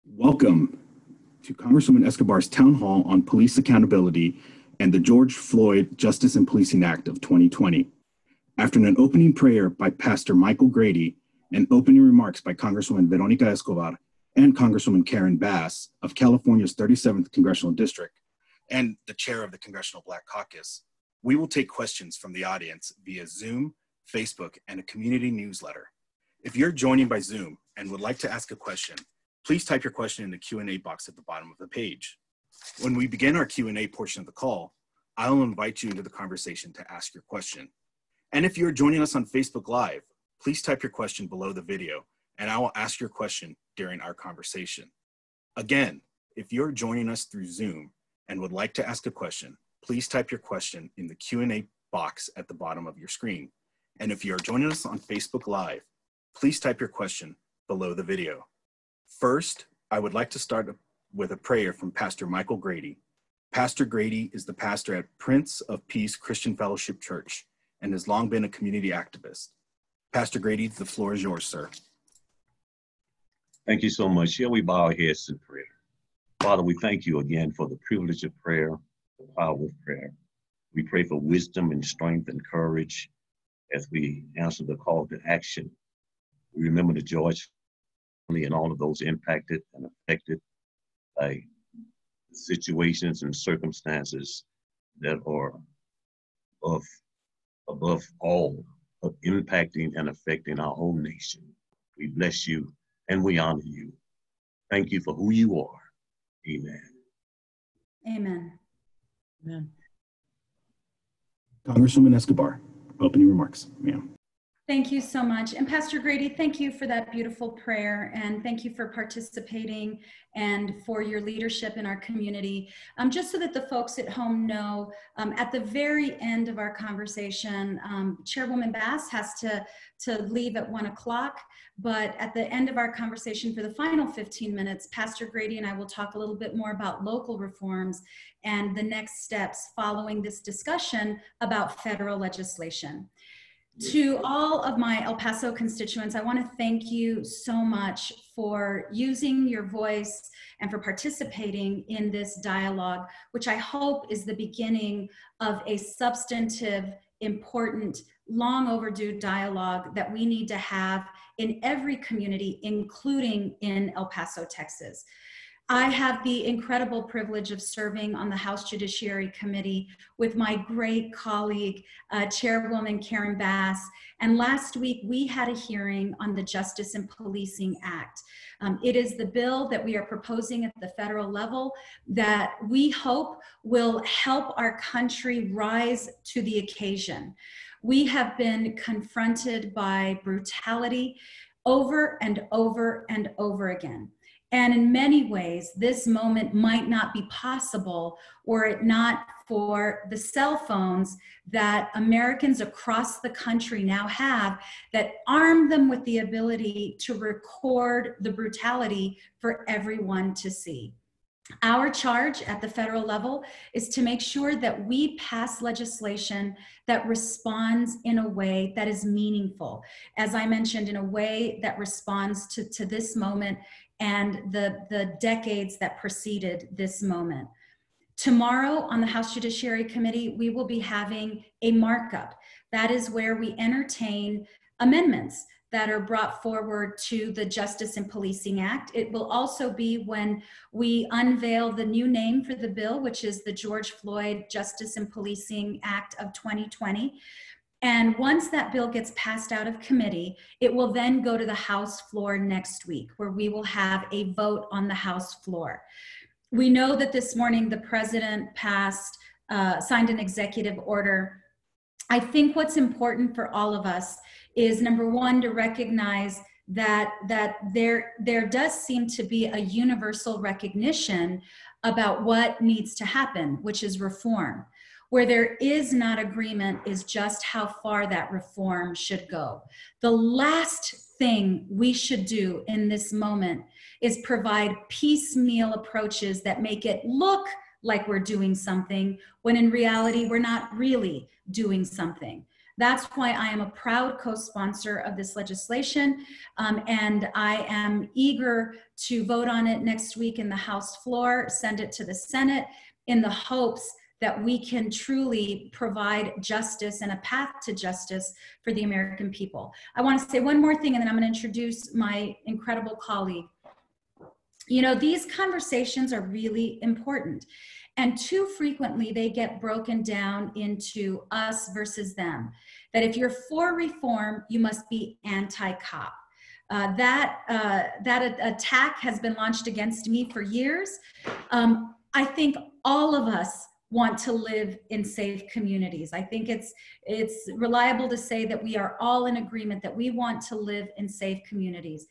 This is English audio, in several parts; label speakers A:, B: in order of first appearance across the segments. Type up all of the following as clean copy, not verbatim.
A: Welcome to Congresswoman Escobar's Town Hall on Police Accountability and the George Floyd Justice and Policing Act of 2020. After an opening prayer by Pastor Michael Grady and opening remarks by Congresswoman Veronica Escobar and Congresswoman Karen Bass of California's 37th Congressional District and the chair of the Congressional Black Caucus, we will take questions from the audience via Zoom, Facebook, and a community newsletter. If you're joining by Zoom and would like to ask a question, please type your question in the Q&A box at the bottom of the page. When we begin our Q&A portion of the call, I'll invite you into the conversation to ask your question. And if you're joining us on Facebook Live, please type your question below the video and I will ask your question during our conversation. Again, if you're joining us through Zoom and would like to ask a question, please type your question in the Q&A box at the bottom of your screen. And if you're joining us on Facebook Live, please type your question below the video. First, I would like to start with a prayer from Pastor Michael Grady. Pastor Grady is the pastor at Prince of Peace Christian Fellowship Church and has long been a community activist. Pastor Grady, the floor is yours, sir.
B: Thank you so much. Shall we bow our heads in prayer? Father, we thank you again for the privilege of prayer, the power of prayer. We pray for wisdom and strength and courage as we answer the call to action. We remember the George and all of those impacted and affected by situations and circumstances that are above all of impacting and affecting our whole nation. We bless you and we honor you. Thank you for who you are. Amen.
C: Amen.
D: Amen.
A: Congresswoman Escobar, opening remarks, ma'am.
C: Thank you so much. And Pastor Grady, thank you for that beautiful prayer and thank you for participating and for your leadership in our community. Just so that the folks at home know, at the very end of our conversation, Chairwoman Bass has to leave at 1 o'clock, but at the end of our conversation for the final 15 minutes, Pastor Grady and I will talk a little bit more about local reforms and the next steps following this discussion about federal legislation. To all of my El Paso constituents, I want to thank you so much for using your voice and for participating in this dialogue, which I hope is the beginning of a substantive, important, long overdue dialogue that we need to have in every community, including in El Paso, Texas. I have the incredible privilege of serving on the House Judiciary Committee with my great colleague, Chairwoman Karen Bass. And last week, we had a hearing on the Justice and Policing Act. It is the bill that we are proposing at the federal level that we hope will help our country rise to the occasion. We have been confronted by brutality over and over and over again. And in many ways, this moment might not be possible were it not for the cell phones that Americans across the country now have that arm them with the ability to record the brutality for everyone to see. Our charge at the federal level is to make sure that we pass legislation that responds in a way that is meaningful. As I mentioned, in a way that responds to this moment and the decades that preceded this moment. Tomorrow on the House Judiciary Committee, we will be having a markup. That is where we entertain amendments that are brought forward to the Justice and Policing Act. It will also be when we unveil the new name for the bill, which is the George Floyd Justice and Policing Act of 2020. And once that bill gets passed out of committee, it will then go to the House floor next week, where we will have a vote on the House floor. We know that this morning the president signed an executive order. I think what's important for all of us is, number one, to recognize that there does seem to be a universal recognition about what needs to happen, which is reform. Where there is not agreement is just how far that reform should go. The last thing we should do in this moment is provide piecemeal approaches that make it look like we're doing something when in reality we're not really doing something. That's why I am a proud co-sponsor of this legislation, and I am eager to vote on it next week in the House floor, send it to the Senate in the hopes that we can truly provide justice and a path to justice for the American people. I want to say one more thing, and then I'm going to introduce my incredible colleague. You know, these conversations are really important, and too frequently they get broken down into us versus them. That if you're for reform, you must be anti-cop. That attack has been launched against me for years. I think all of us want to live in safe communities. I think it's reliable to say that we are all in agreement that we want to live in safe communities.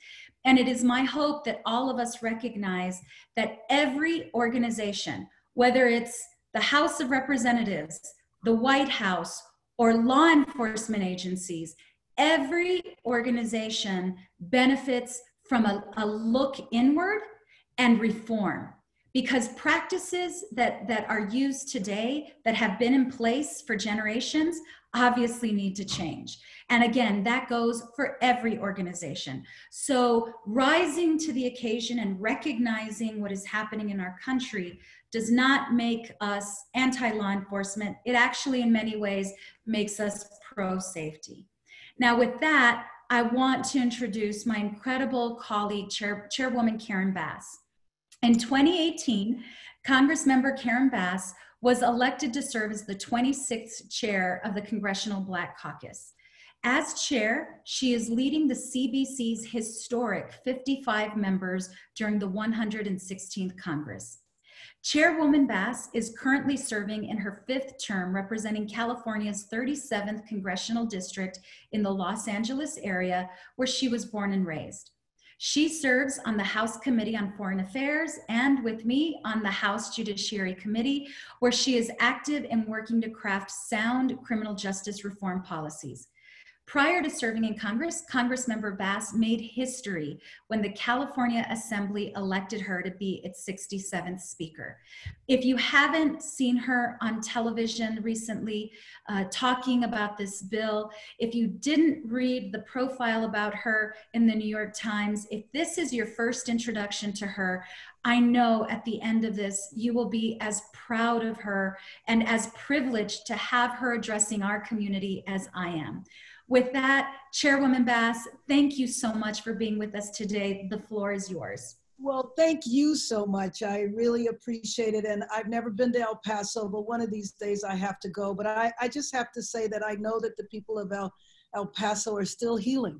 C: And it is my hope that all of us recognize that every organization, whether it's the House of Representatives, the White House, or law enforcement agencies, every organization benefits from a look inward and reform. Because practices that are used today that have been in place for generations obviously need to change. And again, that goes for every organization. So rising to the occasion and recognizing what is happening in our country does not make us anti-law enforcement. It actually, in many ways, makes us pro-safety. Now, with that, I want to introduce my incredible colleague, Chairwoman Karen Bass. In 2018, Congressmember Karen Bass was elected to serve as the 26th chair of the Congressional Black Caucus. As chair, she is leading the CBC's historic 55 members during the 116th Congress. Chairwoman Bass is currently serving in her 5th term representing California's 37th Congressional District in the Los Angeles area where she was born and raised. She serves on the House Committee on Foreign Affairs and with me on the House Judiciary Committee, where she is active in working to craft sound criminal justice reform policies. Prior to serving in Congress, Congressmember Bass made history when the California Assembly elected her to be its 67th Speaker. If you haven't seen her on television recently talking about this bill, if you didn't read the profile about her in the New York Times, if this is your first introduction to her, I know at the end of this, you will be as proud of her and as privileged to have her addressing our community as I am. With that, Chairwoman Bass, thank you so much for being with us today. The floor is yours.
D: Well, thank you so much. I really appreciate it. And I've never been to El Paso, but one of these days I have to go. But I just have to say that I know that the people of El Paso are still healing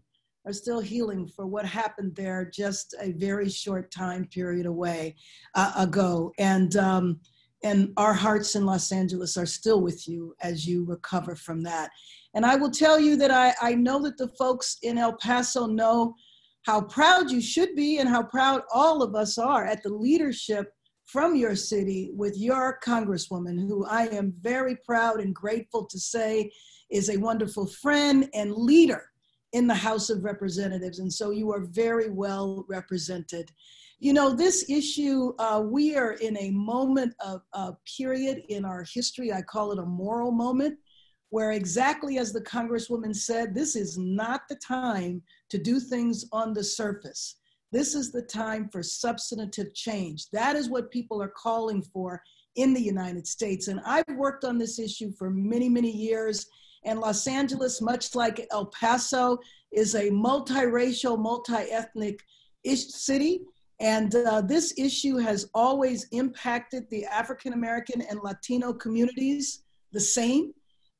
D: for what happened there just a very short time period ago. And our hearts in Los Angeles are still with you as you recover from that. And I will tell you that I know that the folks in El Paso know how proud you should be and how proud all of us are at the leadership from your city with your Congresswoman, who I am very proud and grateful to say is a wonderful friend and leader in the House of Representatives. And so you are very well represented. You know, this issue, we are in a moment of a period in our history, I call it a moral moment, where exactly as the Congresswoman said, this is not the time to do things on the surface. This is the time for substantive change. That is what people are calling for in the United States. And I've worked on this issue for many, many years. And Los Angeles, much like El Paso, is a multiracial, multi-ethnic city. And this issue has always impacted the African-American and Latino communities the same.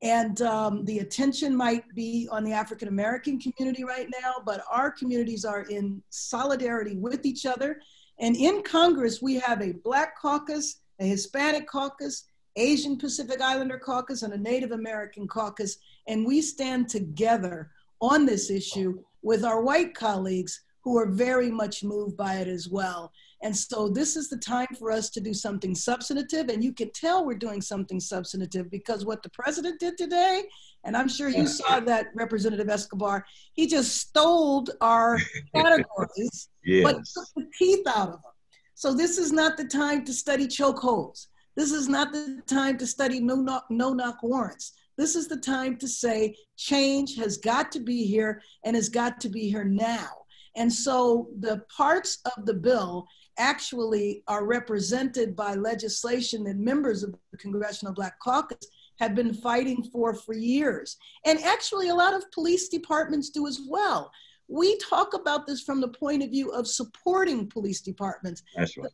D: And the attention might be on the African-American community right now, but our communities are in solidarity with each other. And in Congress, we have a Black caucus, a Hispanic caucus, Asian Pacific Islander caucus, and a Native American caucus. And we stand together on this issue with our white colleagues who are very much moved by it as well. And so this is the time for us to do something substantive, and you can tell we're doing something substantive because what the president did today, and I'm sure you saw that, Representative Escobar, he just stole our categories, yes, but took the teeth out of them. So this is not the time to study chokeholds. This is not the time to study no-knock warrants. This is the time to say change has got to be here and has got to be here now. And so the parts of the bill actually are represented by legislation that members of the Congressional Black Caucus have been fighting for years. And actually a lot of police departments do as well. We talk about this from the point of view of supporting police departments.
B: That's right.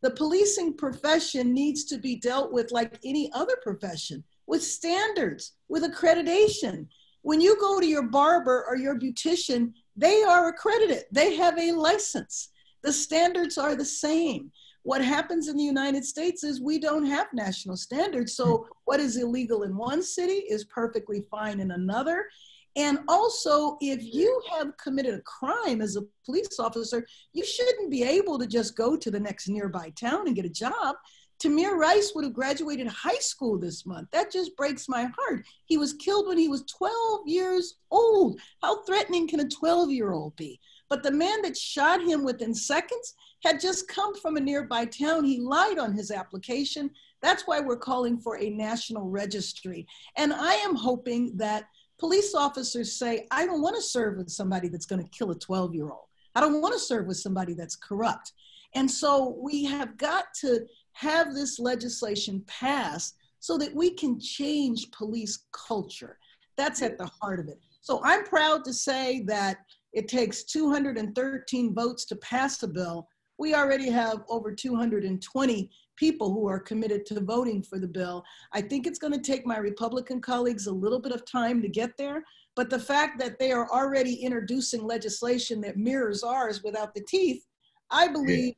D: The policing profession needs to be dealt with like any other profession, with standards, with accreditation. When you go to your barber or your beautician, they are accredited. They have a license. The standards are the same. What happens in the United States is we don't have national standards. So what is illegal in one city is perfectly fine in another. And also, if you have committed a crime as a police officer, you shouldn't be able to just go to the next nearby town and get a job. Tamir Rice would have graduated high school this month. That just breaks my heart. He was killed when he was 12 years old. How threatening can a 12-year-old be? But the man that shot him within seconds had just come from a nearby town. He lied on his application. That's why we're calling for a national registry. And I am hoping that police officers say, I don't want to serve with somebody that's going to kill a 12-year-old. I don't want to serve with somebody that's corrupt. And so we have got to have this legislation passed so that we can change police culture. That's at the heart of it. So I'm proud to say that it takes 213 votes to pass a bill. We already have over 220 people who are committed to voting for the bill. I think it's going to take my Republican colleagues a little bit of time to get there, but the fact that they are already introducing legislation that mirrors ours without the teeth, I believe,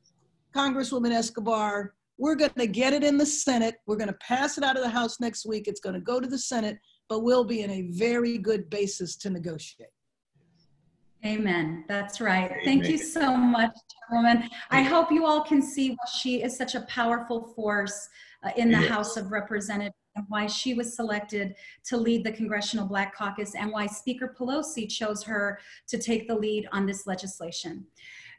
D: Congresswoman Escobar, we're going to get it in the Senate. We're going to pass it out of the House next week. It's going to go to the Senate, but we'll be in a very good basis to negotiate.
C: Amen. That's right. Amen. Thank you so much, Chairwoman. I hope you all can see why she is such a powerful force in the House of Representatives, and why she was selected to lead the Congressional Black Caucus, and why Speaker Pelosi chose her to take the lead on this legislation.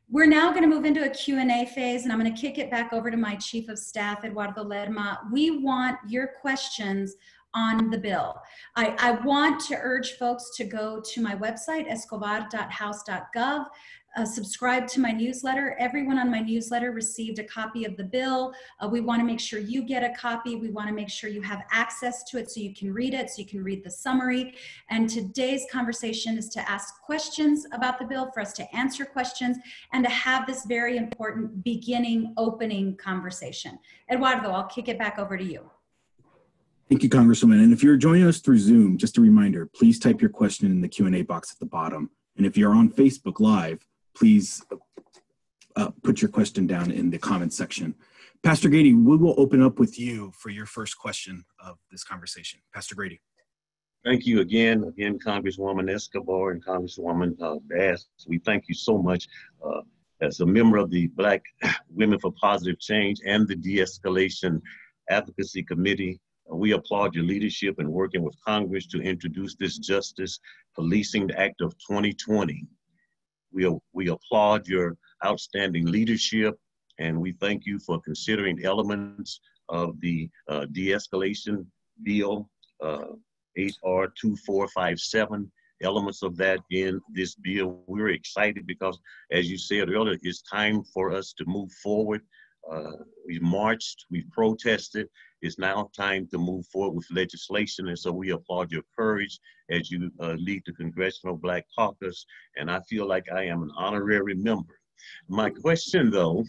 C: We're now going to move into a Q&A phase, and I'm going to kick it back over to my Chief of Staff, Eduardo Lerma. We want your questions on the bill. I want to urge folks to go to my website, escobar.house.gov, subscribe to my newsletter. Everyone on my newsletter received a copy of the bill. We want to make sure you get a copy. We want to make sure you have access to it so you can read it, so you can read the summary. And today's conversation is to ask questions about the bill, for us to answer questions, and to have this very important beginning, opening conversation. Eduardo, I'll kick it back over to you.
A: Thank you, Congresswoman. And if you're joining us through Zoom, just a reminder, please type your question in the Q&A box at the bottom. And if you're on Facebook Live, please put your question down in the comments section. Pastor Grady, we will open up with you for your first question of this conversation. Pastor Grady.
B: Thank you again, Congresswoman Escobar and Congresswoman Bass. We thank you so much as a member of the Black Women for Positive Change and the De-Escalation Advocacy Committee. We applaud your leadership in working with Congress to introduce this Justice Policing Act of 2020. We applaud your outstanding leadership, and we thank you for considering elements of the de-escalation bill, HR 2457, elements of that in this bill. We're excited because, as you said earlier, it's time for us to move forward. We marched, we protested. It's now time to move forward with legislation. And so we applaud your courage as you lead the Congressional Black Caucus. And I feel like I am an honorary member. My question, though,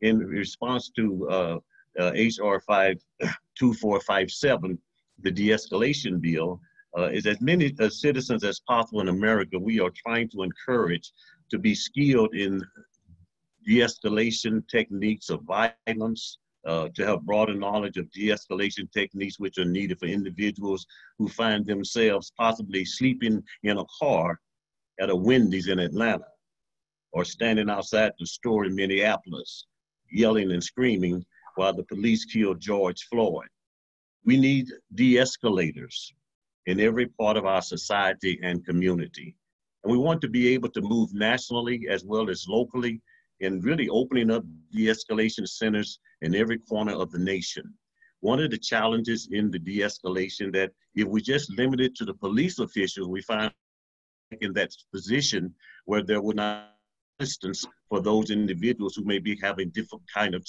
B: in response to HR 2457, the de-escalation bill, is as many citizens as possible in America, we are trying to encourage to be skilled in de-escalation techniques of violence, to have broader knowledge of de-escalation techniques which are needed for individuals who find themselves possibly sleeping in a car at a Wendy's in Atlanta, or standing outside the store in Minneapolis, yelling and screaming while the police killed George Floyd. We need de-escalators in every part of our society and community. And we want to be able to move nationally as well as locally, and really opening up de-escalation centers in every corner of the nation. one of the challenges in the de-escalation that if we just limit it to the police officials, we find in that position where there would not assistance for those individuals who may be having different kind of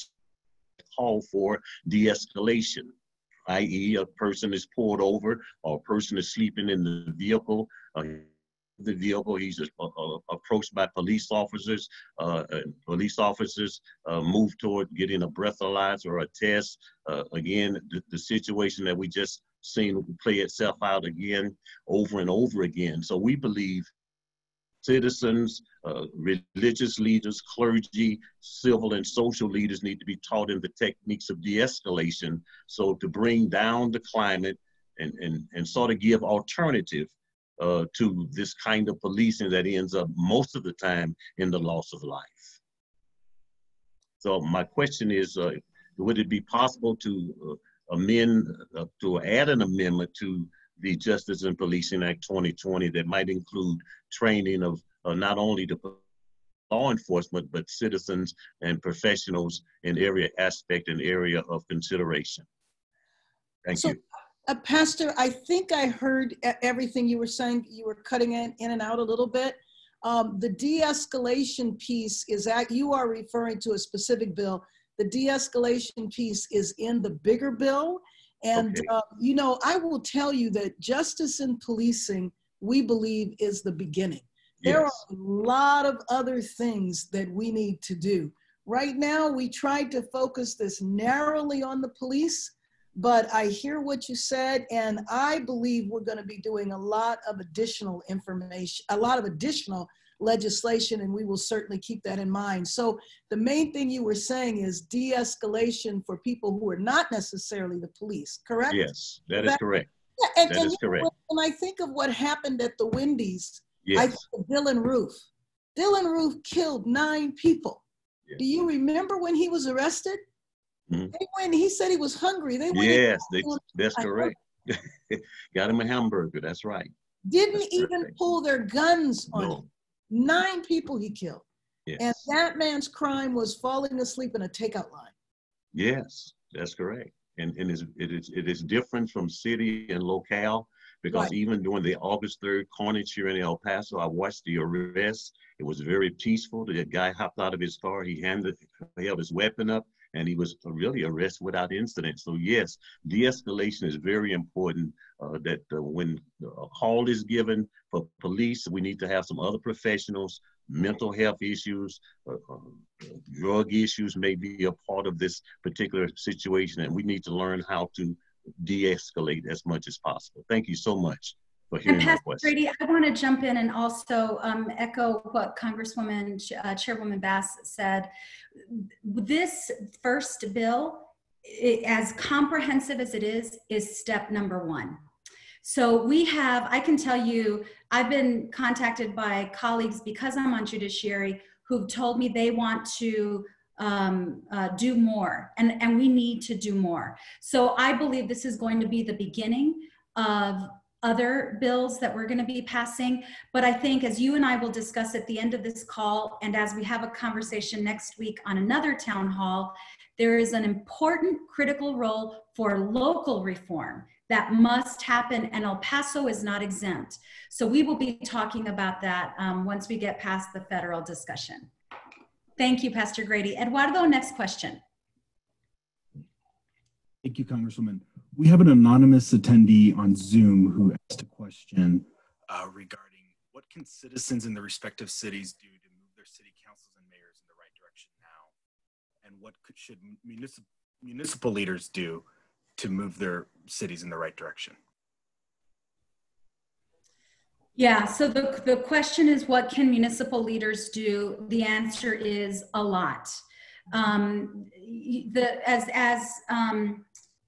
B: call for de-escalation, i.e. a person is pulled over or a person is sleeping in the vehicle. He's approached by police officers. Move toward getting a breathalyzer or a test. Again, the situation that we just seen play itself out again over and over again. So we believe citizens, religious leaders, clergy, civil and social leaders need to be taught in the techniques of de-escalation, so to bring down the climate and sort of give alternative to this kind of policing that ends up most of the time in the loss of life. So my question is, would it be possible to add an amendment to the Justice and Policing Act 2020 that might include training of not only the law enforcement, but citizens and professionals in area aspect and area of consideration? Thank you.
D: Pastor, I think I heard everything you were saying. You were cutting in and out a little bit. The de-escalation piece is that you are referring to a specific bill. The de-escalation piece is in the bigger bill. And, okay. I will tell you that justice in policing, we believe, is the beginning. There are a lot of other things that we need to do. Right now, we tried to focus this narrowly on the police, but I hear what you said, and I believe we're going to be doing a lot of additional information, a lot of additional legislation, and we will certainly keep that in mind. So the main thing you were saying is de-escalation for people who are not necessarily the police, correct?
B: Yes, that is correct.
D: Yeah, and,
B: that is correct.
D: When I think of what happened at the Wendy's,
B: yes.
D: I think of Dylan Roof. Dylan Roof killed 9 people. Yes. Do you remember when he was arrested? Mm-hmm. He said he was hungry.
B: That's correct. Got him a hamburger, that's right.
D: Didn't even pull their guns on him. 9 people he killed. Yes. And that man's crime was falling asleep in a takeout line.
B: Yes, that's correct. And it is different from city and locale, because even during the August 3rd carnage here in El Paso, I watched the arrest. It was very peaceful. The guy hopped out of his car. He held his weapon up, and he was really arrested without incident. So yes, de-escalation is very important, that when a call is given for police, we need to have some other professionals. Mental health issues, drug issues may be a part of this particular situation, and we need to learn how to de-escalate as much as possible. Thank you so much for hearing my question.
C: Grady, I want to jump in and also echo what Congresswoman Chairwoman Bass said. This first bill, as comprehensive as it is step number 1. So I can tell you, I've been contacted by colleagues because I'm on judiciary who've told me they want to do more, and we need to do more. So I believe this is going to be the beginning of other bills that we're going to be passing. But I think, as you and I will discuss at the end of this call, and as we have a conversation next week on another town hall, there is an important critical role for local reform that must happen, and El Paso is not exempt. So we will be talking about that once we get past the federal discussion. Thank you, Pastor Grady. Eduardo, next question.
A: Thank you, Congresswoman. We have an anonymous attendee on Zoom who asked a question regarding what can citizens in the respective cities do to move their city councils and mayors in the right direction now? And what should municipal leaders do to move their cities in the right direction?
C: Yeah, so the question is, what can municipal leaders do? The answer is a lot.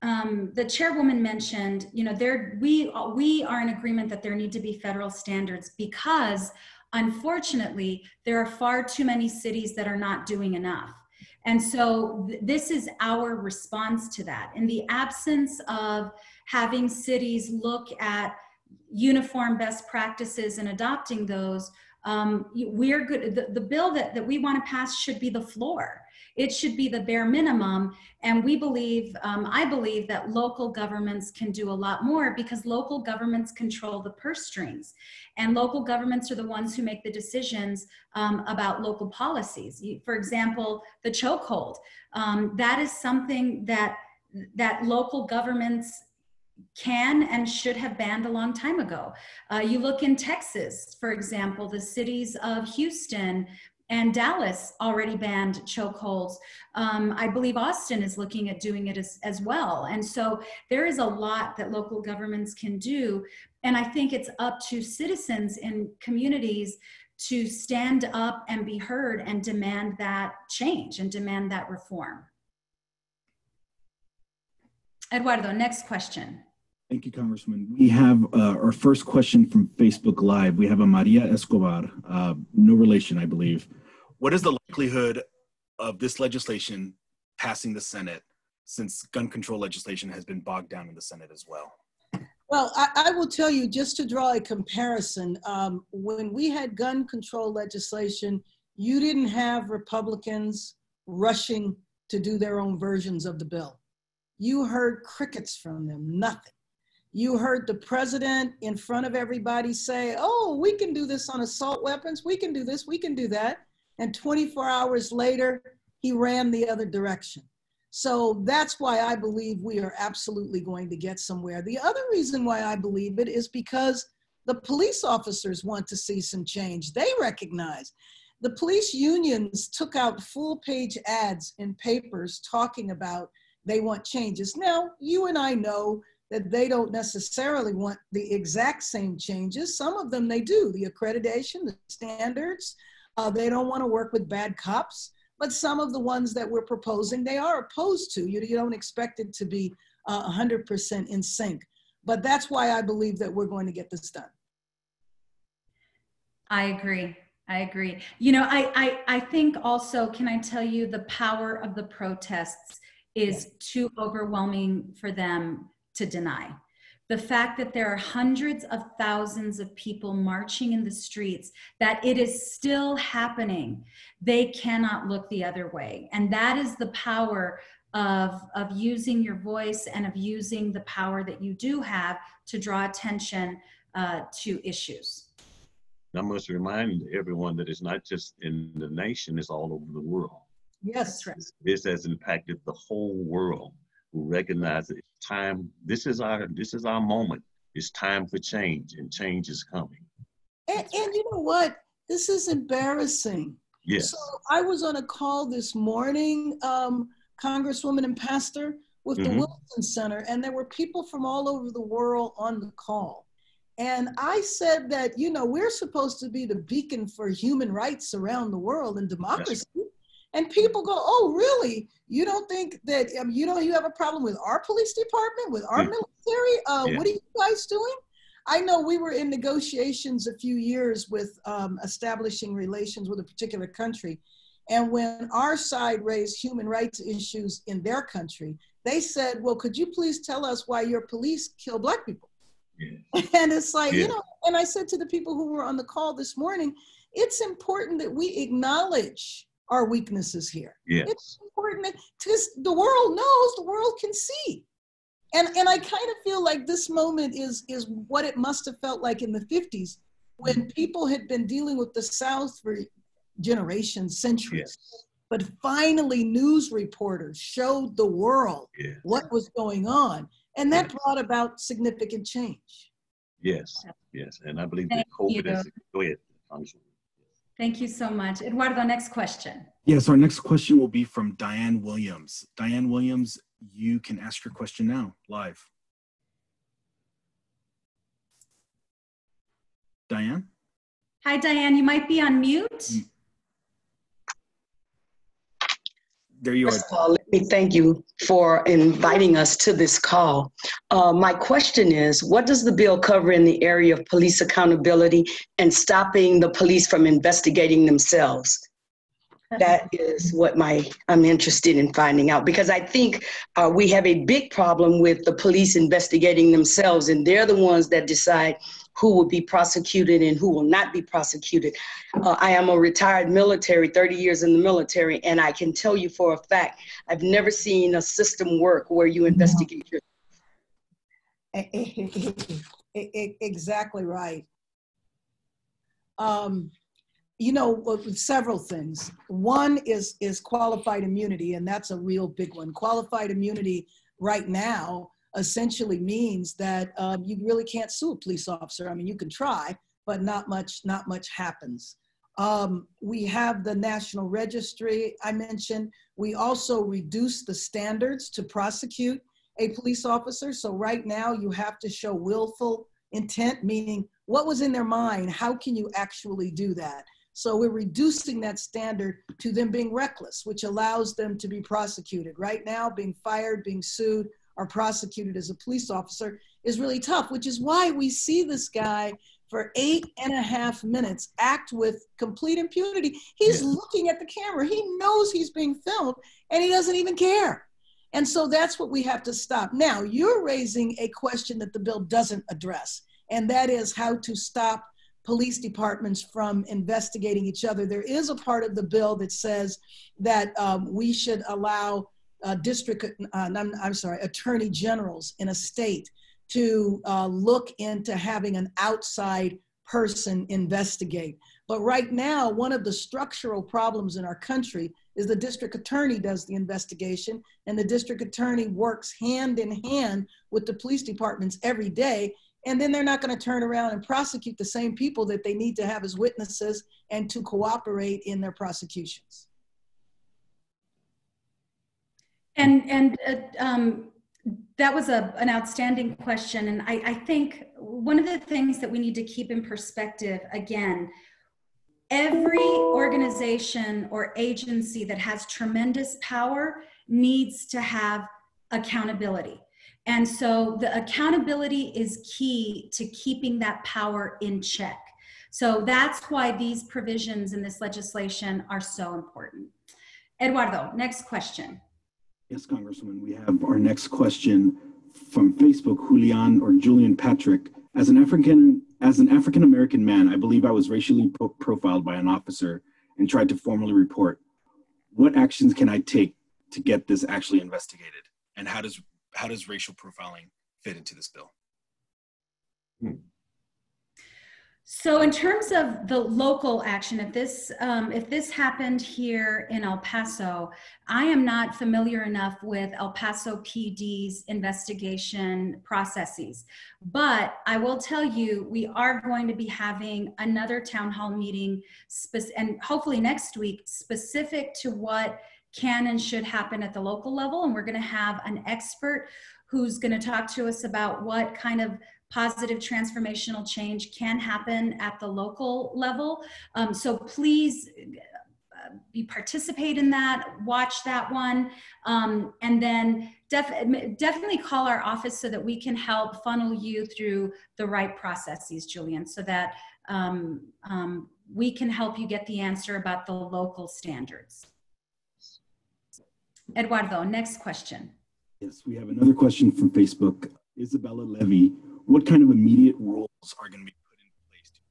C: The chairwoman mentioned, we are in agreement that there need to be federal standards, because unfortunately there are far too many cities that are not doing enough. And so this is our response to that. In the absence of having cities look at uniform best practices and adopting those, We're good. The bill that we want to pass should be the floor. It should be the bare minimum. And we believe, I believe that local governments can do a lot more because local governments control the purse strings. And local governments are the ones who make the decisions about local policies. For example, the chokehold. That is something that local governments can and should have banned a long time ago. You look in Texas, for example, the cities of Houston and Dallas already banned chokeholds. I believe Austin is looking at doing it as well. And so there is a lot that local governments can do. And I think it's up to citizens in communities to stand up and be heard and demand that change and demand that reform. Eduardo, next question.
A: Thank you, Congressman. We have our first question from Facebook Live. We have a Maria Escobar, no relation, I believe. What is the likelihood of this legislation passing the Senate, since gun control legislation has been bogged down in the Senate as well?
D: Well, I will tell you, just to draw a comparison, when we had gun control legislation, you didn't have Republicans rushing to do their own versions of the bill. You heard crickets from them, nothing. You heard the president in front of everybody say, oh, we can do this on assault weapons. We can do this, we can do that. And 24 hours later, he ran the other direction. So that's why I believe we are absolutely going to get somewhere. The other reason why I believe it is because the police officers want to see some change. They recognize the police unions took out full-page ads in papers talking about they want changes. Now, you and I know that they don't necessarily want the exact same changes. Some of them they do, the accreditation, the standards. They don't want to work with bad cops, but some of the ones that we're proposing, they are opposed to. You don't expect it to be 100% in sync. But that's why I believe that we're going to get this done.
C: I agree. I agree. You know, I think also, can I tell you, the power of the protests is too overwhelming for them to deny. The fact that there are hundreds of thousands of people marching in the streets, that it is still happening, they cannot look the other way. And that is the power of using your voice and of using the power that you do have to draw attention to issues.
B: I must remind everyone that it's not just in the nation, it's all over the world.
D: Yes.
C: Right.
B: This has impacted the whole world, who recognize that it's time. This is our moment. It's time for change, and change is coming.
D: And you know what? This is embarrassing.
B: Yes.
D: So I was on a call this morning, Congresswoman and Pastor, with the Wilson Center, and there were people from all over the world on the call. And I said that, you know, we're supposed to be the beacon for human rights around the world and democracy. Yes. And people go, oh, really? You don't think that, you have a problem with our police department, with our military? What are you guys doing? I know we were in negotiations a few years with establishing relations with a particular country. And when our side raised human rights issues in their country, they said, well, could you please tell us why your police kill Black people? Yeah. And it's like, you know, and I said to the people who were on the call this morning, it's important that we acknowledge our weaknesses here.
B: Yes.
D: It's important that, because the world knows, the world can see. And I kind of feel like this moment is what it must have felt like in the 50s when people had been dealing with the South for generations, centuries. Yes. But finally news reporters showed the world what was going on. And that brought about significant change.
B: Yes, yes. And I believe that COVID has, go ahead, Congresswoman.
C: Thank you so much. Eduardo, next question.
A: Yes, our next question will be from Diane Williams. Diane Williams, you can ask your question now, live. Diane?
C: Hi, Diane. You might be on mute.
A: There you are.
E: First of all, let me thank you for inviting us to this call. My question is, what does the bill cover in the area of police accountability and stopping the police from investigating themselves? That is what I'm interested in finding out, because I think we have a big problem with the police investigating themselves, and they're the ones that decide who will be prosecuted and who will not be prosecuted. I am a retired military, 30 years in the military, and I can tell you for a fact, I've never seen a system work where you investigate your.
D: Exactly right. You know, several things. One is qualified immunity, and that's a real big one. Qualified immunity right now essentially means that you really can't sue a police officer. I mean, you can try, but not much happens. We have the National Registry I mentioned. We also reduce the standards to prosecute a police officer. So right now you have to show willful intent, meaning what was in their mind? How can you actually do that? So we're reducing that standard to them being reckless, which allows them to be prosecuted. Right now, being fired, being sued, or prosecuted as a police officer is really tough, which is why we see this guy for 8.5 minutes act with complete impunity. He's looking at the camera. He knows he's being filmed, and he doesn't even care. And so that's what we have to stop. Now, you're raising a question that the bill doesn't address, and that is how to stop police departments from investigating each other. There is a part of the bill that says that we should allow attorney generals in a state to look into having an outside person investigate. But right now, one of the structural problems in our country is the district attorney does the investigation, and the district attorney works hand in hand with the police departments every day. And then they're not going to turn around and prosecute the same people that they need to have as witnesses and to cooperate in their prosecutions.
C: And that was an outstanding question. And I think one of the things that we need to keep in perspective, again, every organization or agency that has tremendous power needs to have accountability. And so the accountability is key to keeping that power in check. So that's why these provisions in this legislation are so important. Eduardo, next question.
A: Yes, Congresswoman, we have our next question from Facebook, Julian Patrick. As an African-American man, I believe I was racially profiled by an officer and tried to formally report. What actions can I take to get this actually investigated? And how does racial profiling fit into this bill?
C: So in terms of the local action, if this happened here in El Paso, I am not familiar enough with El Paso PD's investigation processes. But I will tell you, we are going to be having another town hall meeting, and hopefully next week, specific to what can and should happen at the local level. And we're going to have an expert who's going to talk to us about what kind of positive transformational change can happen at the local level. So please participate in that, watch that one, and then definitely call our office so that we can help funnel you through the right processes, Julian, so that we can help you get the answer about the local standards. Eduardo, next question.
A: Yes, we have another question from Facebook. Isabella Levy, what kind of immediate rules are going to be put in place to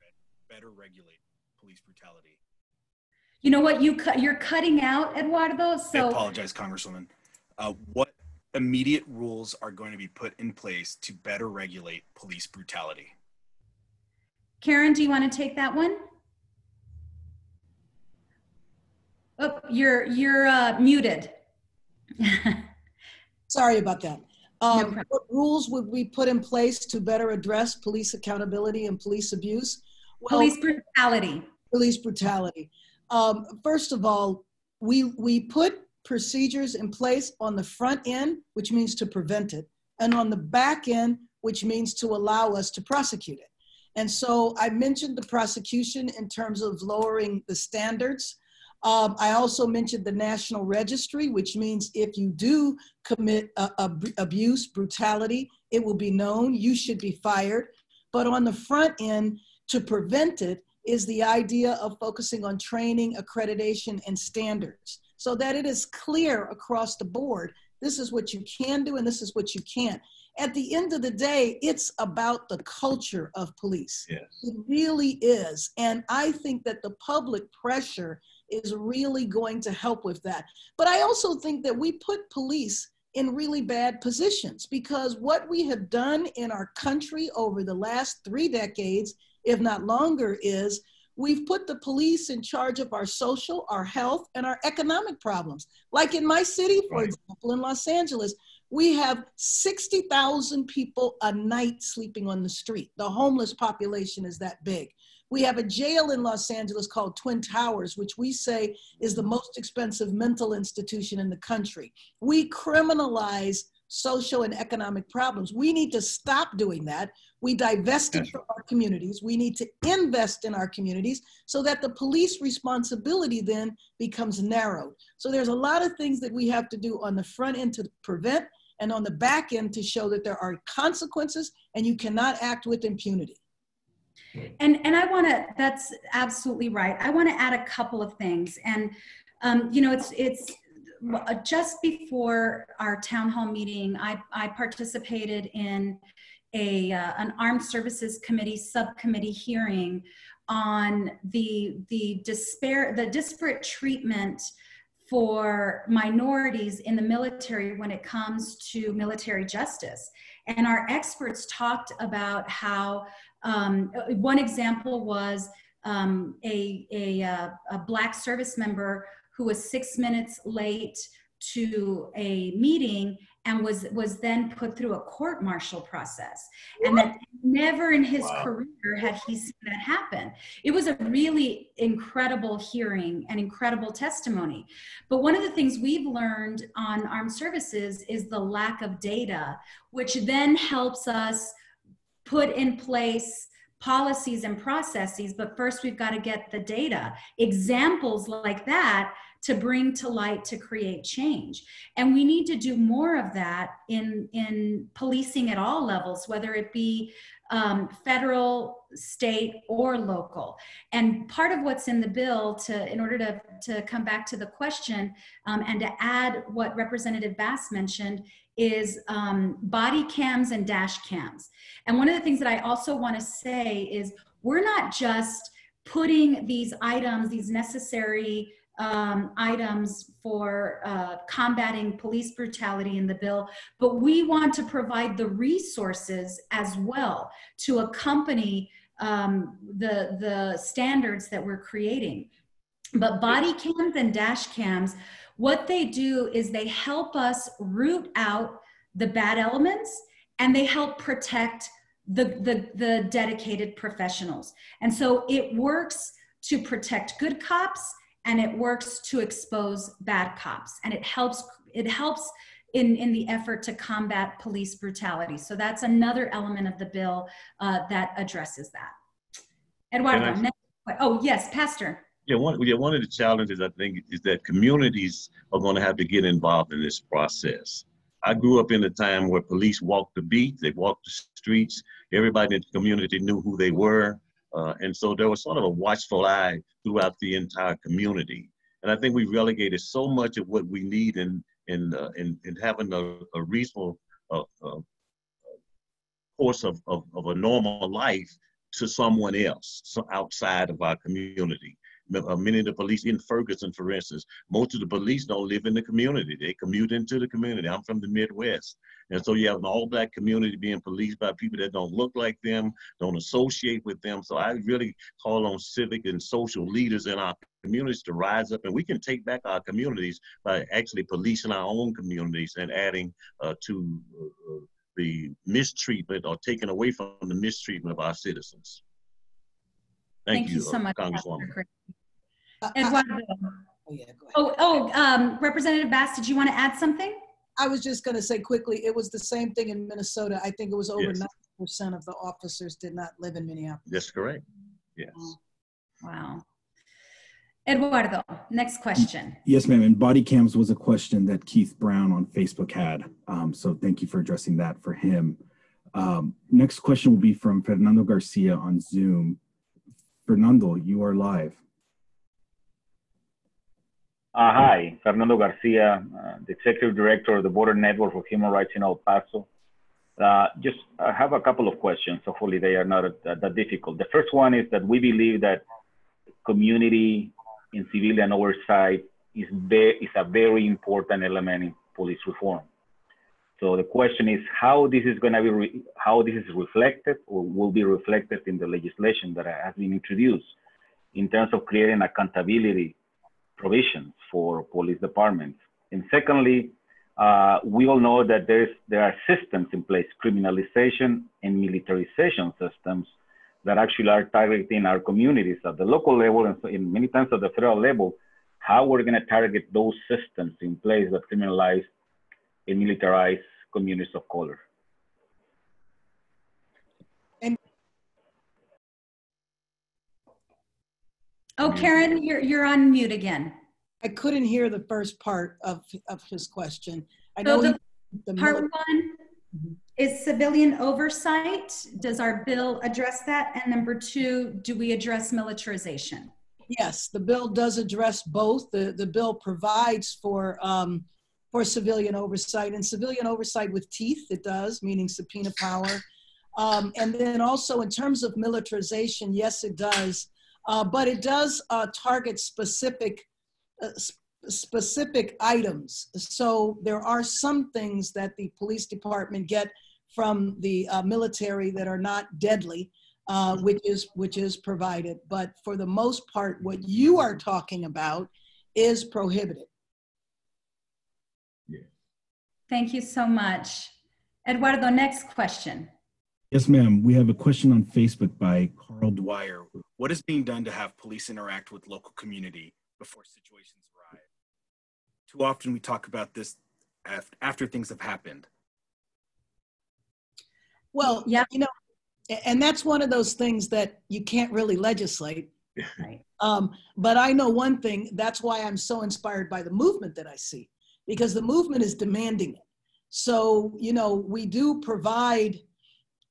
A: better regulate police brutality?
C: You know what, you're cutting out, Eduardo, so.
A: I apologize, Congresswoman. What immediate rules are going to be put in place to better regulate police brutality?
C: Karen, do you want to take that one? Oh, you're muted.
D: Sorry about that.
C: No
D: what rules would we put in place to better address police accountability and police abuse? Well,
C: police brutality.
D: Police brutality. First of all, we put procedures in place on the front end, which means to prevent it, and on the back end, which means to allow us to prosecute it. And so I mentioned the prosecution in terms of lowering the standards. I also mentioned the National Registry, which means if you do commit abuse, brutality, it will be known, you should be fired. But on the front end, to prevent it is the idea of focusing on training, accreditation, and standards so that it is clear across the board This is what you can do, and this is what you can't. At the end of the day, it's about the culture of police.
B: Yes.
D: It really is. And I think that the public pressure is really going to help with that. But I also think that we put police in really bad positions, because what we have done in our country over the last 3 decades, if not longer, is we've put the police in charge of our social, our health, and our economic problems. Like in my city, for example, in Los Angeles, we have 60,000 people a night sleeping on the street. The homeless population is that big. We have a jail in Los Angeles called Twin Towers, which we say is the most expensive mental institution in the country. We criminalize social and economic problems. We need to stop doing that. We divested from our communities. We need to invest in our communities so that the police responsibility then becomes narrowed. So there's a lot of things that we have to do on the front end to prevent, and on the back end to show that there are consequences and you cannot act with impunity.
C: And I want to, that's absolutely right. I want to add a couple of things. And, you know, it's just before our town hall meeting, I participated in an Armed Services Committee subcommittee hearing on the disparate treatment for minorities in the military when it comes to military justice. And our experts talked about how one example was a Black service member who was 6 minutes late to a meeting and was then put through a court-martial process. And that never in his career had he seen that happen. It was a really incredible hearing and incredible testimony. But one of the things we've learned on armed services is the lack of data, which then helps us put in place policies and processes. But first we've got to get the data. Examples like that to bring to light to create change. And we need to do more of that in policing at all levels, whether it be federal, state, or local. And part of what's in the bill, in order to come back to the question and to add what Representative Bass mentioned, is body cams and dash cams. And one of the things that I also want to say is we're not just putting these items, these necessary items for combating police brutality in the bill, but we want to provide the resources as well to accompany the standards that we're creating. But body cams and dash cams, what they do is they help us root out the bad elements, and they help protect the dedicated professionals. And so it works to protect good cops, and it works to expose bad cops, and it helps in the effort to combat police brutality. So that's another element of the bill that addresses that. Eduardo, oh yes, Pastor.
B: Yeah, one of the challenges I think is that communities are going to have to get involved in this process. I grew up in a time where police walked the beat, they walked the streets, everybody in the community knew who they were. And so there was sort of a watchful eye throughout the entire community. And I think we relegated so much of what we need in having a reasonable course of a normal life to someone else, so outside of our community. Many of the police in Ferguson, for instance, most of the police don't live in the community. They commute into the community. I'm from the Midwest. And so you have an all-Black community being policed by people that don't look like them, don't associate with them. So I really call on civic and social leaders in our communities to rise up, and we can take back our communities by actually policing our own communities and adding to the mistreatment or taking away from the mistreatment of our citizens.
C: Thank you so much,
B: Congresswoman.
C: Eduardo. Representative Bass, did you want to add something?
D: I was just going to say quickly, it was the same thing in Minnesota. I think it was over 90% of the officers did not live in Minneapolis.
B: That's correct. Yes.
C: Wow. Eduardo, next question.
A: Yes, ma'am. And body cams was a question that Keith Brown on Facebook had. So thank you for addressing that for him. Next question will be from Fernando Garcia on Zoom. Fernando, you are live.
F: Hi, Fernando Garcia, the Executive Director of the Border Network for Human Rights in El Paso. I have a couple of questions. Hopefully they are not that difficult. The first one is that we believe that community and civilian oversight is a very important element in police reform. So the question is how this is going to be, how this is reflected or will be reflected in the legislation that has been introduced in terms of creating accountability provisions for police departments. And secondly, we all know that there are systems in place, criminalization and militarization systems that actually are targeting our communities at the local level and so in many times at the federal level, how we're going to target those systems in place that criminalize and militarize communities of color.
C: Oh, Karen, you're on mute again.
D: I couldn't hear the first part of his question. I
C: So
D: know
C: the part one is civilian oversight. Does our bill address that? And number two, do we address militarization?
D: Yes, the bill does address both. The bill provides for civilian oversight, and civilian oversight with teeth, it does, meaning subpoena power. And then also in terms of militarization, yes, it does. But it does target specific items. So there are some things that the police department get from the military that are not deadly, which is provided. But for the most part, what you are talking about is prohibited.
B: Yeah.
C: Thank you so much. Eduardo, next question.
A: Yes, ma'am. We have a question on Facebook by Carl Dwyer. What is being done to have police interact with local community before situations arise? Too often we talk about this after things have happened.
D: Well, yeah, you know, and that's one of those things that you can't really legislate.
C: Right.
D: But I know one thing, that's why I'm so inspired by the movement that I see, because the movement is demanding it. So, you know, we do provide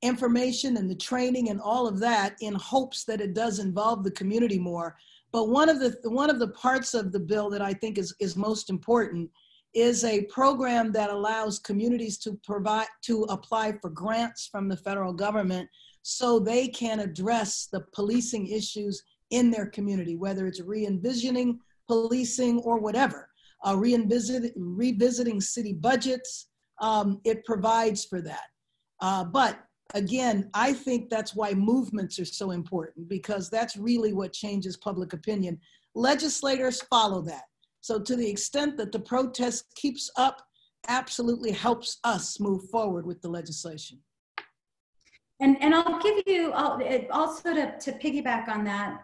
D: information and the training and all of that in hopes that it does involve the community more. But one of the parts of the bill that I think is most important is a program that allows communities to apply for grants from the federal government so they can address the policing issues in their community, whether it's re-envisioning policing or whatever, revisiting city budgets. It provides for that. But again, I think that's why movements are so important, because that's really what changes public opinion. Legislators follow that. So to the extent that the protest keeps up, absolutely helps us move forward with the legislation.
C: And I'll give you, also to piggyback on that,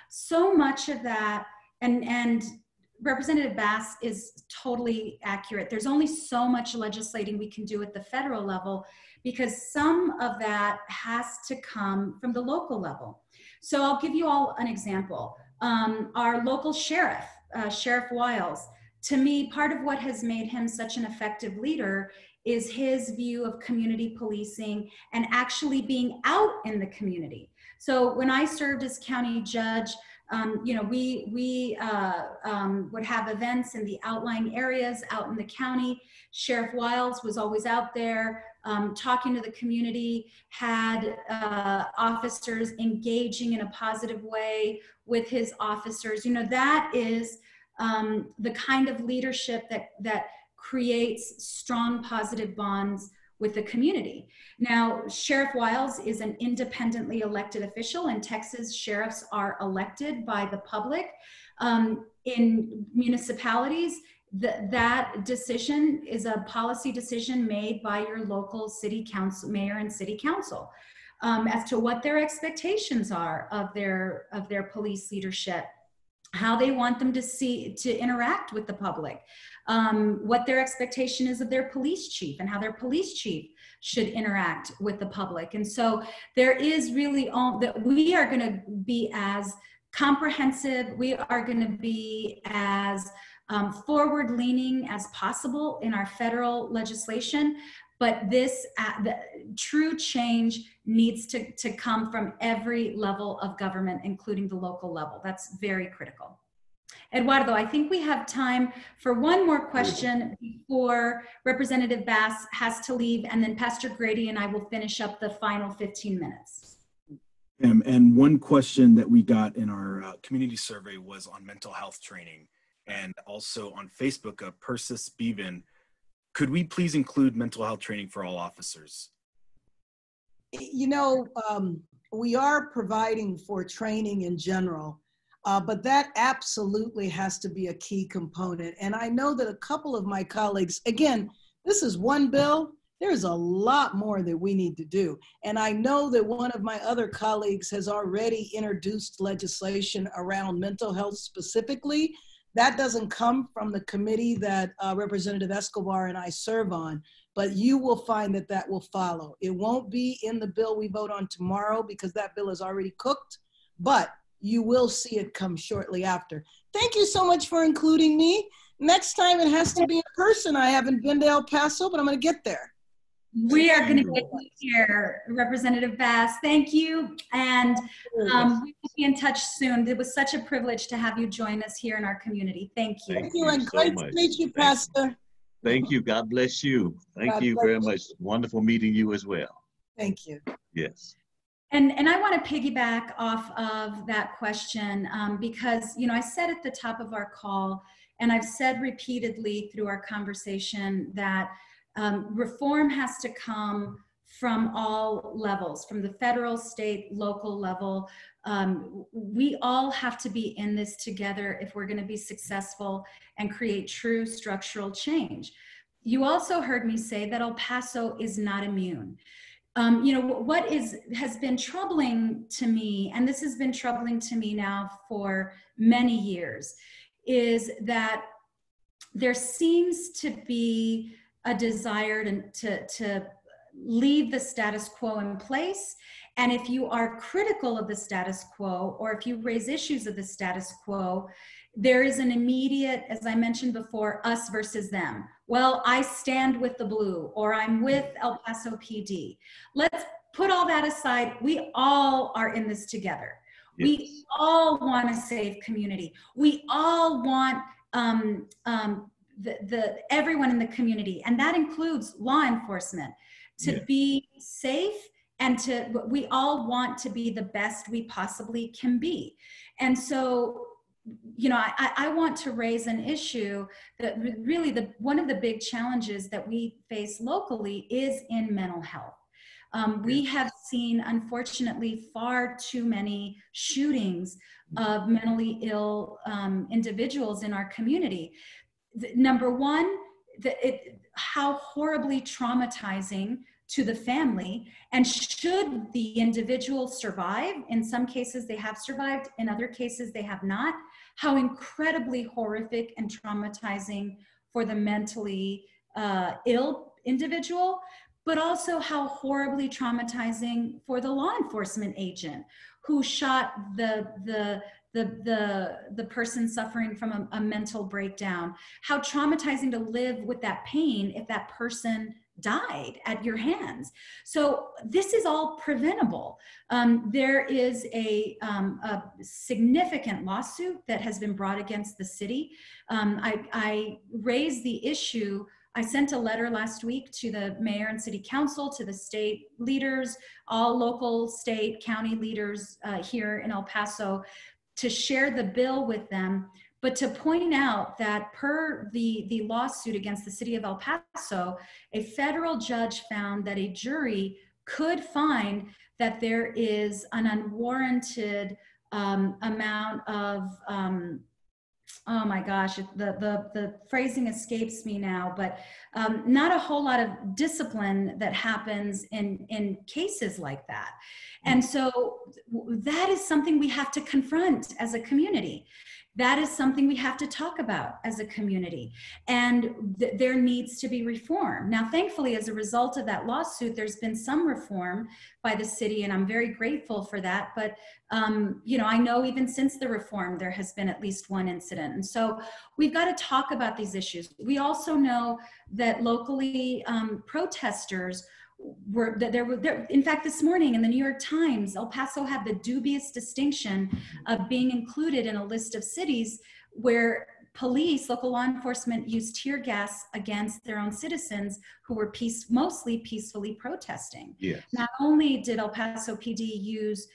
C: so much of that, and Representative Bass is totally accurate. There's only so much legislating we can do at the federal level, because some of that has to come from the local level. So I'll give you all an example. Our local sheriff, Sheriff Wiles, to me, part of what has made him such an effective leader is his view of community policing and actually being out in the community. So when I served as county judge, you know, we would have events in the outlying areas out in the county. Sheriff Wiles was always out there talking to the community, had officers engaging in a positive way with his officers. You know, that is the kind of leadership that creates strong positive bonds with the community. Now, Sheriff Wiles is an independently elected official. In Texas, sheriffs are elected by the public. In municipalities, that decision is a policy decision made by your local city council, mayor and city council, as to what their expectations are of their police leadership, how they want them to interact with the public, what their expectation is of their police chief and how their police chief should interact with the public. And so there is really that we are going to be as comprehensive, we are going to be as forward-leaning as possible in our federal legislation. But this the true change needs to come from every level of government, including the local level. That's very critical. Eduardo, I think we have time for one more question before Representative Bass has to leave, and then Pastor Grady and I will finish up the final 15 minutes.
A: And one question that we got in our community survey was on mental health training, and also on Facebook, Persis Bevan. Could we please include mental health training for all officers?
D: You know, we are providing for training in general, but that absolutely has to be a key component. And I know that a couple of my colleagues, again, this is one bill. There's a lot more that we need to do. And I know that one of my other colleagues has already introduced legislation around mental health specifically. That doesn't come from the committee that Representative Escobar and I serve on, but you will find that that will follow. It won't be in the bill we vote on tomorrow because that bill is already cooked, but you will see it come shortly after. Thank you so much for including me. Next time it has to be in person. I haven't been to El Paso, but I'm gonna get there.
C: We are going to get you here, Representative Bass. Thank you. And we will be in touch soon. It was such a privilege to have you join us here in our community. Thank you.
D: Thank you, and great to meet you, Pastor.
B: Thank you. God bless you. Thank you very much. Wonderful meeting you as well.
D: Thank you.
B: Yes.
C: And I want to piggyback off of that question because, you know, I said at the top of our call, and I've said repeatedly through our conversation that reform has to come from all levels, from the federal, state, local level. We all have to be in this together if we're going to be successful and create true structural change. You also heard me say that El Paso is not immune. You know, what has been troubling to me, and this has been troubling to me now for many years, is that there seems to be a desire to leave the status quo in place. And if you are critical of the status quo, or if you raise issues of the status quo, there is an immediate, as I mentioned before, us versus them. Well, I stand with the blue, or I'm with El Paso PD. Let's put all that aside. We all are in this together. Yes. We all want to save community. We all want everyone in the community, and that includes law enforcement, to be safe, and we all want to be the best we possibly can be. And so, you know, I want to raise an issue that really one of the big challenges that we face locally is in mental health. We have seen, unfortunately, far too many shootings of mentally ill individuals in our community. Number one, how horribly traumatizing to the family, and should the individual survive, in some cases they have survived, in other cases they have not, how incredibly horrific and traumatizing for the mentally ill individual, but also how horribly traumatizing for the law enforcement agent who shot the person suffering from a mental breakdown, how traumatizing to live with that pain if that person died at your hands. So this is all preventable. There is a significant lawsuit that has been brought against the city. I raised the issue. I sent a letter last week to the mayor and city council, to the state leaders, all local, state, county leaders here in El Paso, to share the bill with them, but to point out that per the lawsuit against the city of El Paso, a federal judge found that a jury could find that there is an unwarranted amount of, oh my gosh, the phrasing escapes me now, but not a whole lot of discipline that happens in cases like that. And so that is something we have to confront as a community. That is something we have to talk about as a community, and there needs to be reform. Now, thankfully, as a result of that lawsuit, there's been some reform by the city, and I'm very grateful for that. But, you know, I know even since the reform, there has been at least one incident. And so we've got to talk about these issues. We also know that locally protesters in fact, this morning in the New York Times, El Paso had the dubious distinction of being included in a list of cities where police, local law enforcement, used tear gas against their own citizens who were mostly peacefully protesting.
B: Yes.
C: Not only did El Paso PD use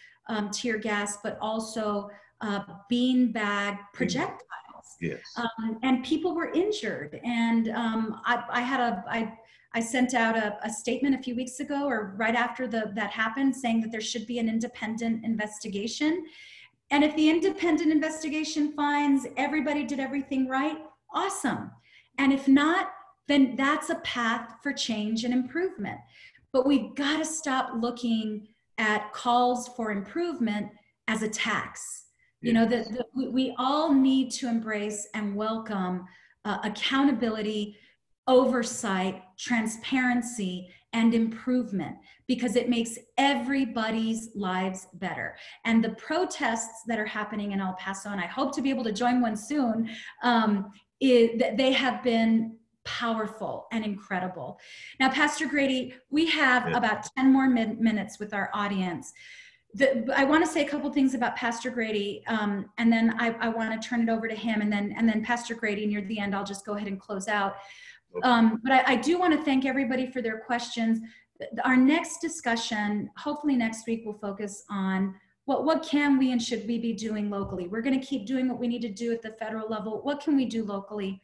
C: tear gas, but also beanbag projectiles.
B: Yes.
C: And people were injured. And I sent out a statement a few weeks ago, or right after that happened, saying that there should be an independent investigation. And if the independent investigation finds everybody did everything right, awesome. And if not, then that's a path for change and improvement. But we've got to stop looking at calls for improvement as a tax. You know, we all need to embrace and welcome accountability, oversight, transparency, and improvement, because it makes everybody's lives better. And the protests that are happening in El Paso, and I hope to be able to join one soon, they have been powerful and incredible. Now, Pastor Grady, we have about 10 more minutes with our audience. I want to say a couple things about Pastor Grady, and then I want to turn it over to him, and then Pastor Grady, near the end, I'll just go ahead and close out. But I do want to thank everybody for their questions. Our next discussion, hopefully next week, will focus on what can we and should we be doing locally. We're going to keep doing what we need to do at the federal level. What can we do locally?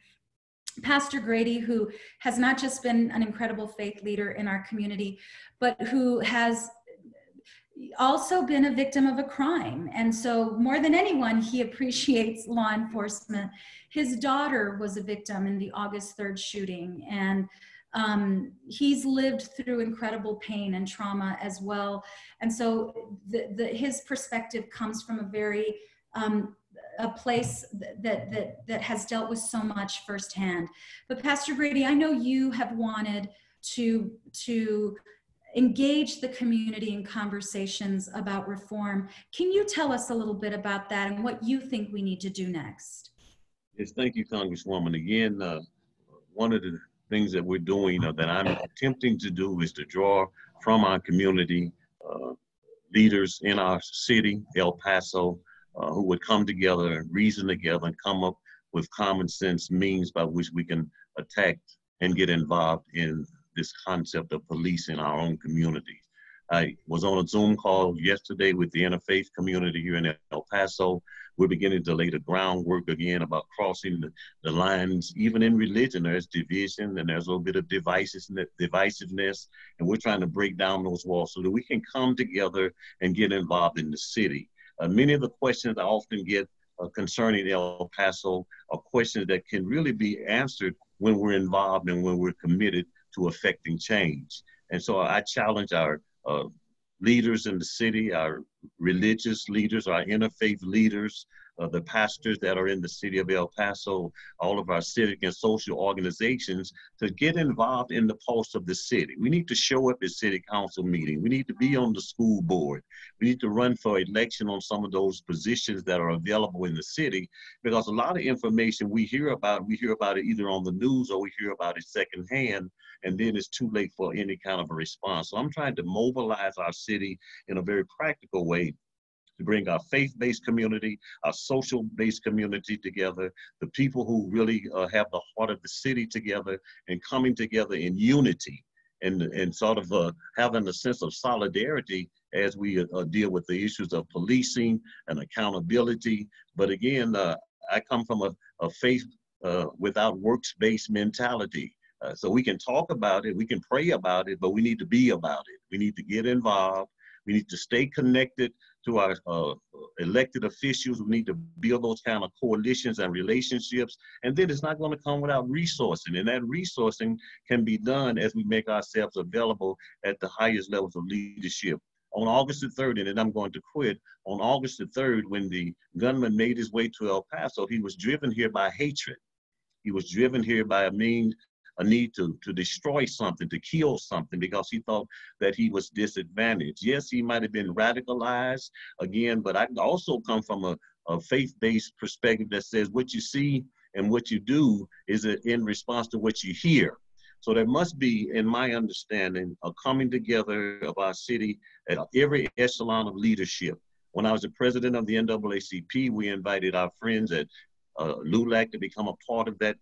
C: Pastor Grady, who has not just been an incredible faith leader in our community, but who has also been a victim of a crime. And so more than anyone, he appreciates law enforcement. His daughter was a victim in the August 3rd shooting, and he's lived through incredible pain and trauma as well. And so his perspective comes from a very, a place that has dealt with so much firsthand. But Pastor Grady, I know you have wanted to engage the community in conversations about reform. Can you tell us a little bit about that and what you think we need to do next?
B: Yes, thank you, Congresswoman. Again, one of the things that we're doing, that I'm attempting to do, is to draw from our community leaders in our city, El Paso, who would come together and reason together and come up with common sense means by which we can attack and get involved in this concept of police in our own communities. I was on a Zoom call yesterday with the interfaith community here in El Paso. We're beginning to lay the groundwork again about crossing the lines. Even in religion, there's division and there's a little bit of divisiveness, and we're trying to break down those walls so that we can come together and get involved in the city. Many of the questions I often get concerning El Paso are questions that can really be answered when we're involved and when we're committed to affecting change. And so I challenge our leaders in the city, our religious leaders, our interfaith leaders, the pastors that are in the city of El Paso, all of our civic and social organizations, to get involved in the pulse of the city. We need to show up at city council meetings. We need to be on the school board. We need to run for election on some of those positions that are available in the city, because a lot of information we hear about it either on the news or we hear about it secondhand, and then it's too late for any kind of a response. So I'm trying to mobilize our city in a very practical way to bring our faith-based community, our social-based community together, the people who really have the heart of the city together and coming together in unity and sort of having a sense of solidarity as we deal with the issues of policing and accountability. But again, I come from a faith without works-based mentality. So we can talk about it, we can pray about it, but we need to be about it. We need to get involved. We need to stay connected to our elected officials. We need to build those kind of coalitions and relationships. And then it's not going to come without resourcing. And that resourcing can be done as we make ourselves available at the highest levels of leadership. On August the 3rd, and then I'm going to quit, on August the 3rd, when the gunman made his way to El Paso, he was driven here by hatred. He was driven here by a need to destroy something, to kill something, because he thought that he was disadvantaged. Yes, he might have been radicalized again, but I also come from a faith-based perspective that says what you see and what you do is in response to what you hear. So there must be, in my understanding, a coming together of our city at every echelon of leadership. When I was the president of the NAACP, we invited our friends at LULAC to become a part of that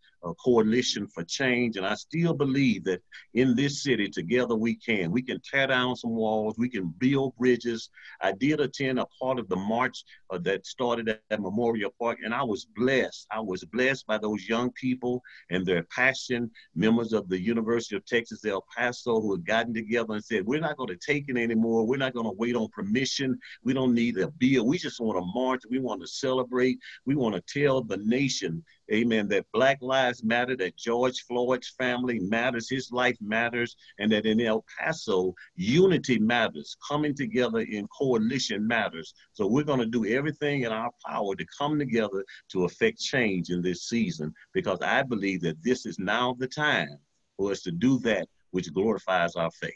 B: coalition for change. And I still believe that in this city, together we can tear down some walls, we can build bridges. I did attend a part of the march that started at Memorial Park, and I was blessed. I was blessed by those young people and their passion, members of the University of Texas, El Paso, who had gotten together and said, we're not going to take it anymore. We're not going to wait on permission. We don't need a bill. We just want to march. We want to celebrate. We want to tell the nation, amen, that Black lives matter, that George Floyd's family matters, his life matters, and that in El Paso, unity matters. Coming together in coalition matters. So we're going to do everything in our power to come together to affect change in this season, because I believe that this is now the time for us to do that which glorifies our faith.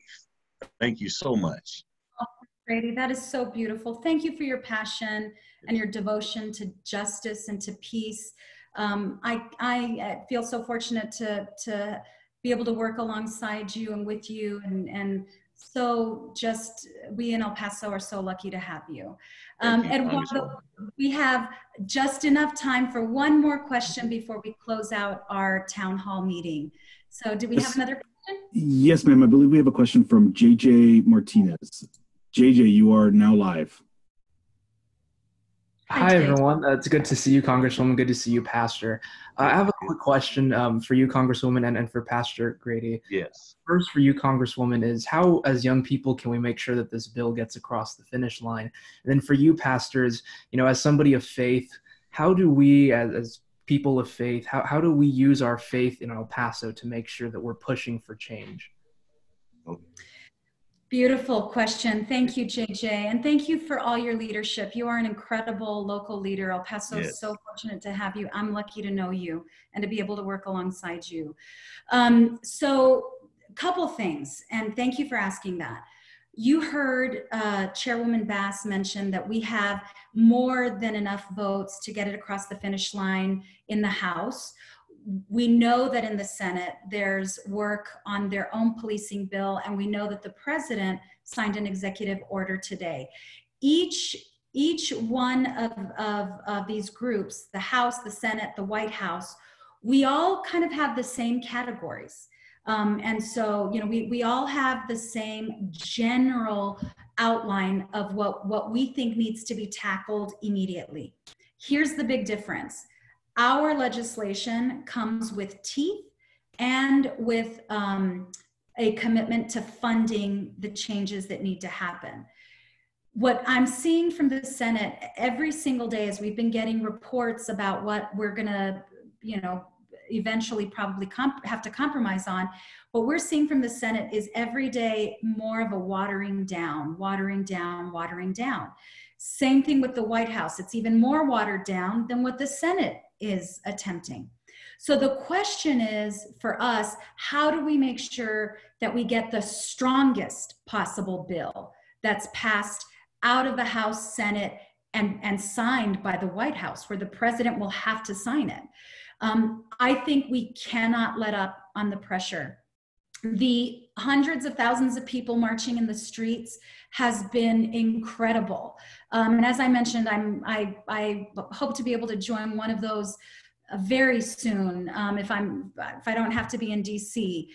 B: Thank you so much.
C: Oh, Grady, that is so beautiful. Thank you for your passion and your devotion to justice and to peace. I feel so fortunate to be able to work alongside you and with you, and so just we in El Paso are so lucky to have you. Eduardo, we have just enough time for one more question before we close out our town hall meeting. So do we have another question?
A: Yes, ma'am. I believe we have a question from JJ Martinez. JJ, you are now live.
G: Hi, everyone. It's good to see you, Congresswoman. Good to see you, Pastor. I have a quick question for you, Congresswoman, and for Pastor Grady.
B: Yes.
G: First for you, Congresswoman, is how, as young people, can we make sure that this bill gets across the finish line? And then for you, pastors, you know, as somebody of faith, how do we, as people of faith, how do we use our faith in El Paso to make sure that we're pushing for change?
B: Okay.
C: Beautiful question. Thank you, JJ. And thank you for all your leadership. You are an incredible local leader. El Paso is so fortunate to have you. I'm lucky to know you and to be able to work alongside you. So a couple things, and thank you for asking that. You heard Chairwoman Bass mention that we have more than enough votes to get it across the finish line in the House. We know that in the Senate, there's work on their own policing bill, and we know that the president signed an executive order today. Each one of these groups, the House, the Senate, the White House, we all kind of have the same categories. And so, you know, we all have the same general outline of what we think needs to be tackled immediately. Here's the big difference. Our legislation comes with teeth and with a commitment to funding the changes that need to happen. What I'm seeing from the Senate every single day is we've been getting reports about what we're gonna, you know, eventually probably have to compromise on. What we're seeing from the Senate is every day more of a watering down, watering down, watering down. Same thing with the White House. It's even more watered down than what the Senate is attempting. So the question is for us, how do we make sure that we get the strongest possible bill that's passed out of the House, Senate, and signed by the White House, where the president will have to sign it? I think we cannot let up on the pressure. The hundreds of thousands of people marching in the streets has been incredible. And as I mentioned, I hope to be able to join one of those very soon if I don't have to be in DC.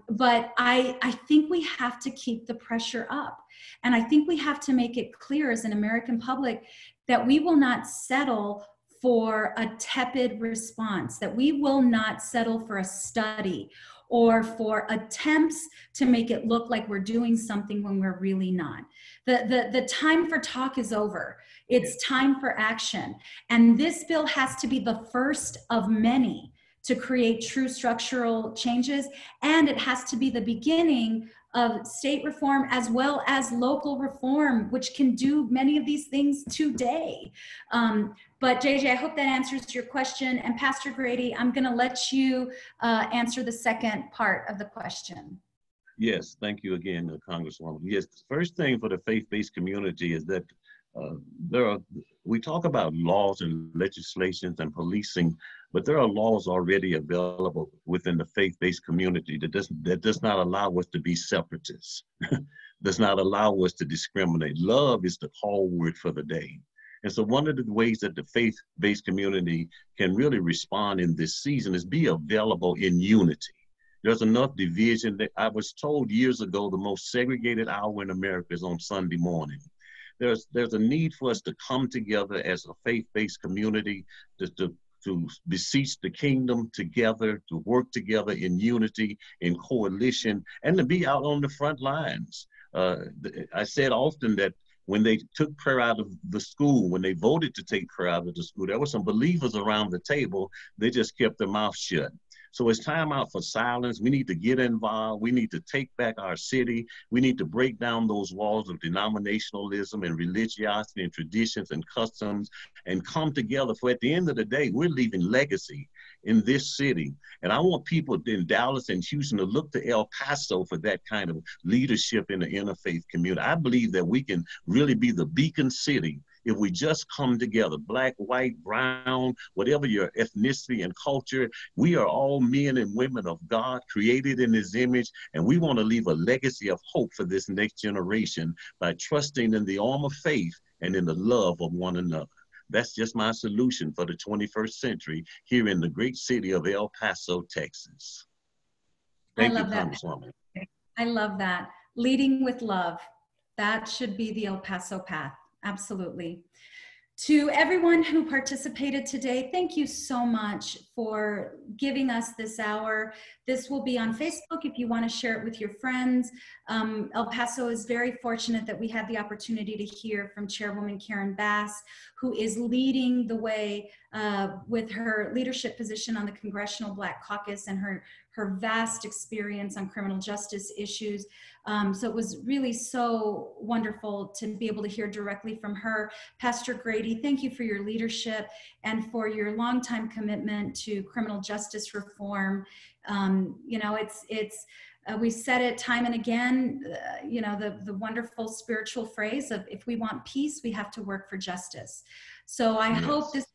C: But I think we have to keep the pressure up. And I think we have to make it clear as an American public that we will not settle for a tepid response, that we will not settle for a study or for attempts to make it look like we're doing something when we're really not. The time for talk is over. It's time for action. And this bill has to be the first of many to create true structural changes. And it has to be the beginning of state reform as well as local reform, which can do many of these things today. But JJ, I hope that answers your question. And Pastor Grady, I'm gonna let you answer the second part of the question.
B: Yes, thank you again, Congresswoman. Yes, the first thing for the faith-based community is that we talk about laws and legislations and policing, but there are laws already available within the faith-based community that does not allow us to be separatists, does not allow us to discriminate. Love is the call word for the day. And so one of the ways that the faith-based community can really respond in this season is be available in unity. There's enough division. That I was told years ago the most segregated hour in America is on Sunday morning. There's a need for us to come together as a faith-based community to beseech the kingdom together, to work together in unity, in coalition, and to be out on the front lines. I said often that when they took prayer out of the school, when they voted to take prayer out of the school, there were some believers around the table. They just kept their mouth shut. So it's time out for silence. We need to get involved. We need to take back our city. We need to break down those walls of denominationalism and religiosity and traditions and customs and come together. For at the end of the day, we're leaving legacy in this city. And I want people in Dallas and Houston to look to El Paso for that kind of leadership in the interfaith community. I believe that we can really be the beacon city if we just come together, black, white, brown, whatever your ethnicity and culture. We are all men and women of God, created in his image, and we want to leave a legacy of hope for this next generation by trusting in the arm of faith and in the love of one another. That's just my solution for the 21st century here in the great city of El Paso, Texas. Thank you, Congresswoman.
C: I love that. Leading with love. That should be the El Paso path. Absolutely. To everyone who participated today, thank you so much for giving us this hour. This will be on Facebook if you want to share it with your friends. El Paso is very fortunate that we had the opportunity to hear from Chairwoman Karen Bass, who is leading the way with her leadership position on the Congressional Black Caucus and her vast experience on criminal justice issues. So it was really so wonderful to be able to hear directly from her. Pastor Grady, thank you for your leadership and for your longtime commitment to criminal justice reform. You know, we said it time and again, you know, the wonderful spiritual phrase of if we want peace, we have to work for justice. So I hope this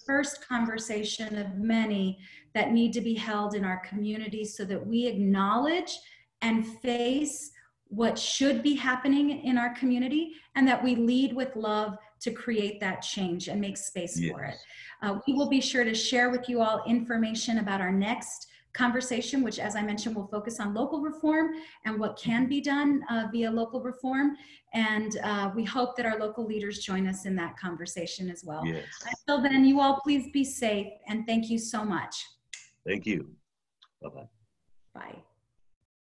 C: first conversation of many that need to be held in our community so that we acknowledge and face what should be happening in our community and that we lead with love to create that change and make space for it. We will be sure to share with you all information about our next conversation, which, as I mentioned, will focus on local reform and what can be done via local reform. And we hope that our local leaders join us in that conversation as well.
B: Yes.
C: Until then, you all please be safe, and thank you so much.
B: Thank you. Bye-bye.
C: Bye.